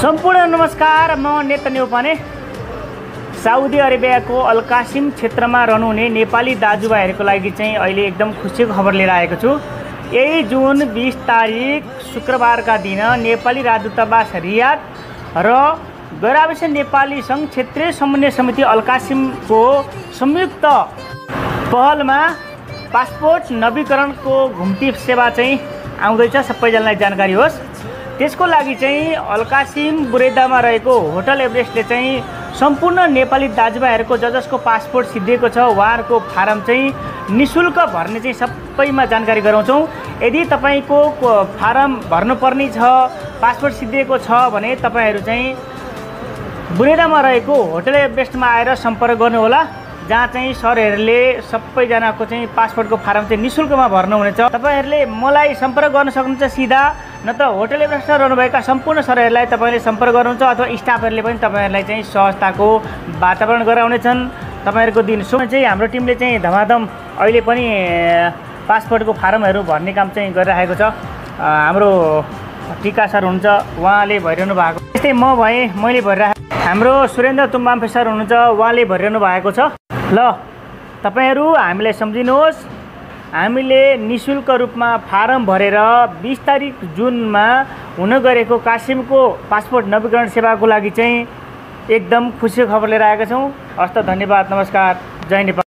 सम्पूर्ण नमस्कार। म नेता न्यौपाने। साउदी अरेबियाको अल-कासिम क्षेत्रमा रहनुहुने नेपाली दाजुभाइहरूको लागि चाहिँ अहिले एकदम खुसीको खबर लिएर आएको छु। यही जुन 20 तारिक शुक्रबारका दिन नेपाली राजदूतावास रियाद र गैर नेपाली सङ्घ क्षेत्रीय समन्वय समिति अल-कासिमको संयुक्त पहलमा पासपोर्ट नवीकरणको घुम्ती सेवा चाहिँ आउँदैछ। सबैजनालाई जानकारी होस्। त्यसको लागि चाहिँ अल-कासिम बुरेदामा रहेको होटल एभरेस्टले चाहिँ सम्पूर्ण नेपाली दाजुभाइहरूको जसको पासपोर्ट सिद्धिएको छ उहाँहरूको फारम चाहिँ निशुल्क भर्ने चाहिँ सबैमा जानकारी गराउँछौँ। यदि तपाईँको फारम भर्नुपर्ने छ, पासपोर्ट सिद्धिएको छ भने तपाईँहरू चाहिँ बुरेदामा रहेको होटल एभरेस्टमा आएर सम्पर्क गर्नुहोला, जहाँ चाहिँ सरहरूले सबैजनाको चाहिँ पासपोर्टको फारम चाहिँ निशुल्कमा भर्नुहुनेछ। तपाईँहरूले मलाई सम्पर्क गर्न सक्नुहुन्छ सिधा, नत्र होटल एभरेस्टमा रहनुभएका सम्पूर्ण सरहरूलाई तपाईँले सम्पर्क गर्नुहुन्छ अथवा स्टाफहरूले पनि तपाईँहरूलाई चाहिँ सहजताको वातावरण गराउनेछन्। तपाईँहरूको दिन शुभ। चाहिँ हाम्रो टिमले चाहिँ धमाधम अहिले पनि पासपोर्टको फारमहरू भर्ने काम चाहिँ गरिरहेको छ। हाम्रो टिका सर हुनुहुन्छ, उहाँले भरिरहनु भएको। त्यस्तै म भएँ, मैले भरिरहेको। हाम्रो सुरेन्द्र तुम्बाम्फे सर हुनुहुन्छ, उहाँले भरिरहनु भएको छ। ल तपाईहरू हामीलाई सम्झिनुहोस्। हामीले निशुल्क रूपमा फारम भरेर 20 तारिक जुनमा हुन गएको कासिमको पासपोर्ट नवीकरण सेवाको लागि चाहिँ एकदम खुसीको खबर लिएर आएका छौँ। हस्त, धन्यवाद, नमस्कार, जय नेपाल।